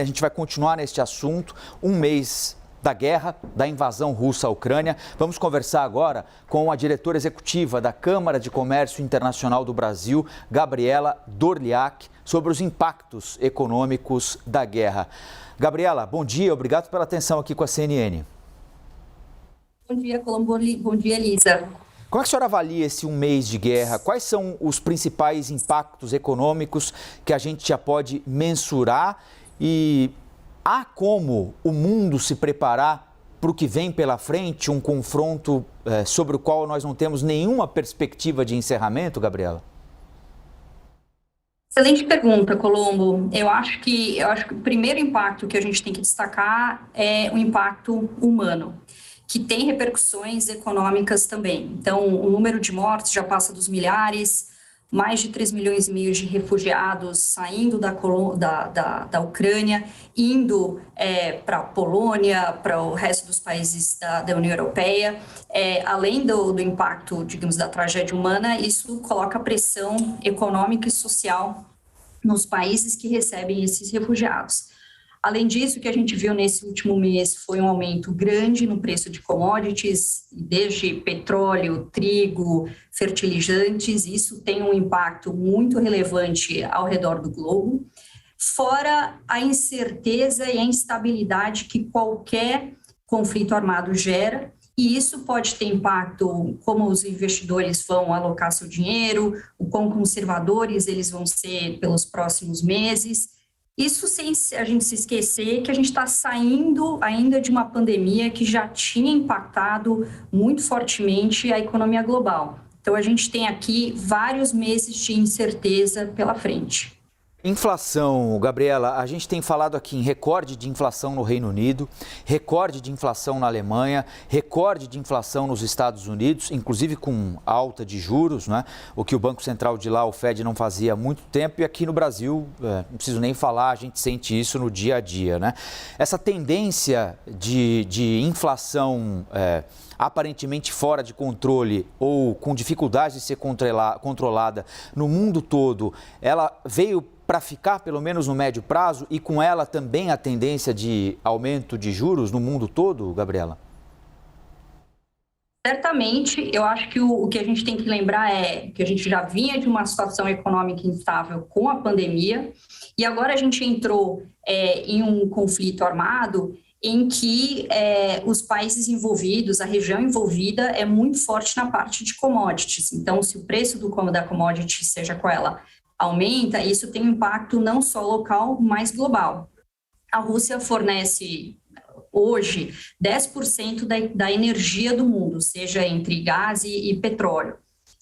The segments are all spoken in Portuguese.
A gente vai continuar neste assunto, um mês da guerra, da invasão russa à Ucrânia. Vamos conversar agora com a diretora executiva da Câmara de Comércio Internacional do Brasil, Gabriela Dorliac, sobre os impactos econômicos da guerra. Gabriela, bom dia, obrigado pela atenção aqui com a CNN. Bom dia, Colombo. Bom dia, Elisa. Como é que a senhora avalia esse um mês de guerra? Quais são os principais impactos econômicos que a gente já pode mensurar? E há como o mundo se preparar para o que vem pela frente, um confronto sobre o qual nós não temos nenhuma perspectiva de encerramento, Gabriela? Excelente pergunta, Colombo. Eu acho que o primeiro impacto que a gente tem que destacar é o impacto humano, que tem repercussões econômicas também. Então, o número de mortes já passa dos milhares, mais de 3,5 milhões de refugiados saindo da Ucrânia, indo para a Polônia, para o resto dos países da União Europeia. Além do impacto, digamos, da tragédia humana, isso coloca pressão econômica e social nos países que recebem esses refugiados. Além disso, o que a gente viu nesse último mês foi um aumento grande no preço de commodities, desde petróleo, trigo, fertilizantes. Isso tem um impacto muito relevante ao redor do globo, fora a incerteza e a instabilidade que qualquer conflito armado gera. E isso pode ter impacto como os investidores vão alocar seu dinheiro, o quão conservadores eles vão ser pelos próximos meses. Isso sem a gente se esquecer que a gente está saindo ainda de uma pandemia que já tinha impactado muito fortemente a economia global. Então, a gente tem aqui vários meses de incerteza pela frente. Inflação, Gabriela, a gente tem falado aqui em recorde de inflação no Reino Unido, recorde de inflação na Alemanha, recorde de inflação nos Estados Unidos, inclusive com alta de juros, né? O que o Banco Central de lá, o Fed, não fazia há muito tempo, e aqui no Brasil, não preciso nem falar, a gente sente isso no dia a dia, né? Essa tendência de inflação aparentemente fora de controle ou com dificuldade de ser controlada no mundo todo, ela veio para ficar, pelo menos no médio prazo, e com ela também a tendência de aumento de juros no mundo todo, Gabriela? Certamente, eu acho que o que a gente tem que lembrar é que a gente já vinha de uma situação econômica instável com a pandemia, e agora a gente entrou em um conflito armado em que os países envolvidos, a região envolvida, é muito forte na parte de commodities. Então, se o preço da commodity, seja qual ela, aumenta, isso tem um impacto não só local, mas global. A Rússia fornece hoje 10% da energia do mundo, seja entre gás e petróleo.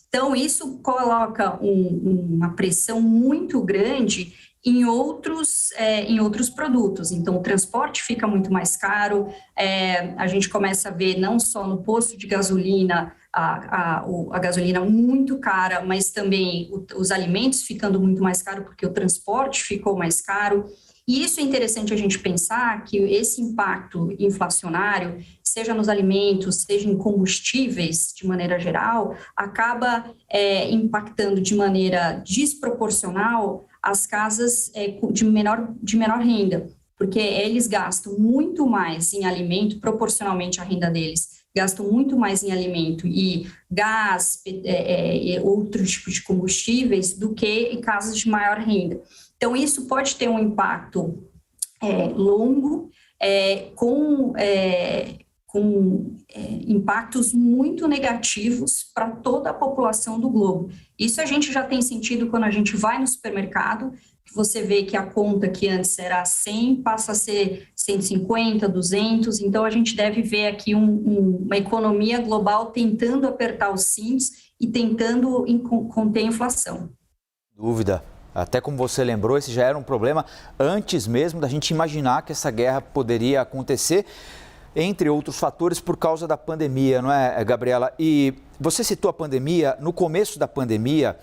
Então, isso coloca uma pressão muito grande em outros produtos. Então, o transporte fica muito mais caro, a gente começa a ver não só no posto de gasolina, a gasolina muito cara, mas também os alimentos ficando muito mais caro porque o transporte ficou mais caro. E isso é interessante a gente pensar que esse impacto inflacionário, seja nos alimentos, seja em combustíveis, de maneira geral, acaba impactando de maneira desproporcional as casas de menor renda, porque eles gastam muito mais em alimento, proporcionalmente à renda deles, gastam muito mais em alimento e gás, outro tipo de combustíveis, do que em casas de maior renda. Então, isso pode ter um impacto longo, com impactos muito negativos para toda a população do globo. Isso a gente já tem sentido quando a gente vai no supermercado, que você vê que a conta que antes era 100 passa a ser 150, 200, então a gente deve ver aqui uma economia global tentando apertar os cintos e tentando conter a inflação. Dúvida. Até como você lembrou, esse já era um problema antes mesmo da gente imaginar que essa guerra poderia acontecer, entre outros fatores, por causa da pandemia, não é, Gabriela? E você citou a pandemia. No começo da pandemia,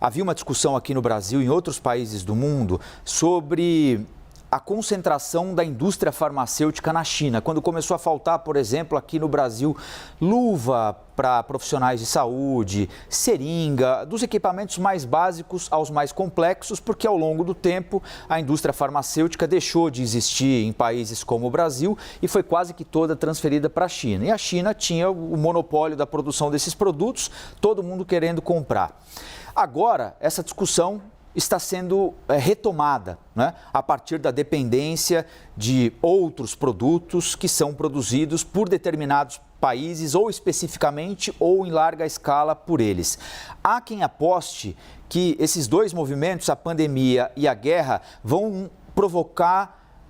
havia uma discussão aqui no Brasil e em outros países do mundo sobre a concentração da indústria farmacêutica na China, quando começou a faltar, por exemplo, aqui no Brasil, luva para profissionais de saúde, seringa, dos equipamentos mais básicos aos mais complexos, porque ao longo do tempo a indústria farmacêutica deixou de existir em países como o Brasil e foi quase que toda transferida para a China. E a China tinha o monopólio da produção desses produtos, todo mundo querendo comprar. Agora, essa discussão está sendo retomada, né, a partir da dependência de outros produtos que são produzidos por determinados países, ou especificamente ou em larga escala por eles. Há quem aposte que esses dois movimentos, a pandemia e a guerra, vão provocar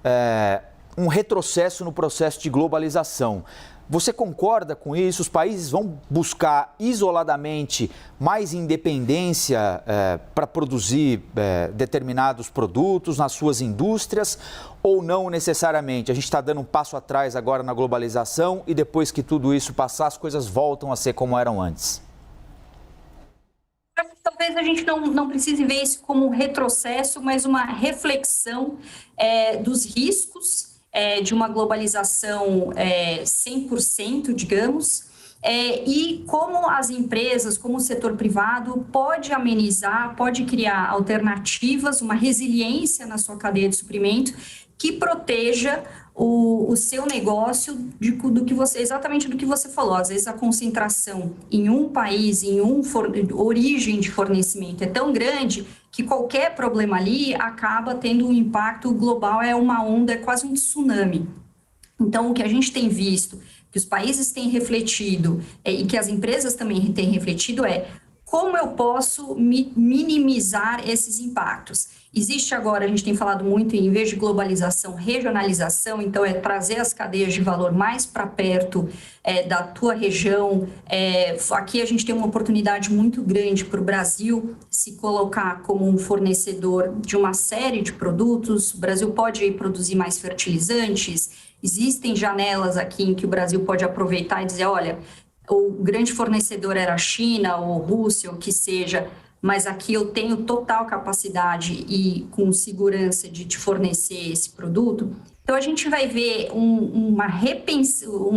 um retrocesso no processo de globalização. Você concorda com isso? Os países vão buscar isoladamente mais independência para produzir determinados produtos nas suas indústrias ou não necessariamente? A gente está dando um passo atrás agora na globalização e depois que tudo isso passar, as coisas voltam a ser como eram antes. Talvez a gente não precise ver isso como um retrocesso, mas uma reflexão dos riscos de uma globalização 100%, digamos, e como as empresas, como o setor privado pode amenizar, pode criar alternativas, uma resiliência na sua cadeia de suprimento que proteja o seu negócio exatamente do que você falou. Às vezes a concentração em um país, em origem de fornecimento é tão grande que qualquer problema ali acaba tendo um impacto global, é uma onda, é quase um tsunami. Então, o que a gente tem visto, que os países têm refletido e que as empresas também têm refletido como eu posso minimizar esses impactos. Existe agora, a gente tem falado muito, em vez de globalização, regionalização, então trazer as cadeias de valor mais para perto da tua região. Aqui a gente tem uma oportunidade muito grande para o Brasil se colocar como um fornecedor de uma série de produtos. O Brasil pode produzir mais fertilizantes, existem janelas aqui em que o Brasil pode aproveitar e dizer, olha, o grande fornecedor era a China ou Rússia, o que seja, mas aqui eu tenho total capacidade e com segurança de te fornecer esse produto. Então, a gente vai ver um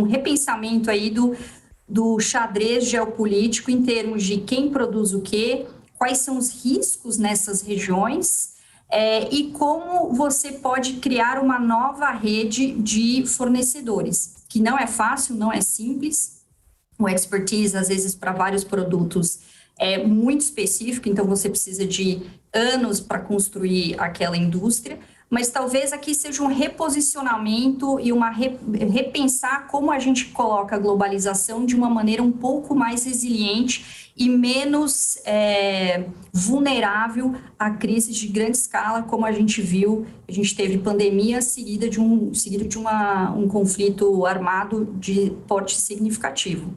repensamento aí do xadrez geopolítico em termos de quem produz o quê, quais são os riscos nessas regiões e como você pode criar uma nova rede de fornecedores, que não é fácil, não é simples. O expertise, às vezes, para vários produtos é muito específico, então você precisa de anos para construir aquela indústria, mas talvez aqui seja um reposicionamento e repensar como a gente coloca a globalização de uma maneira um pouco mais resiliente e menos vulnerável a crises de grande escala, como a gente viu. A gente teve pandemia seguida de um conflito armado de porte significativo.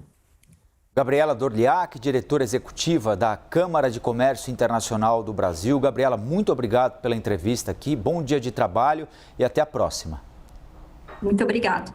Gabriela Dorliac, diretora executiva da Câmara de Comércio Internacional do Brasil. Gabriela, muito obrigado pela entrevista aqui. Bom dia de trabalho e até a próxima. Muito obrigado.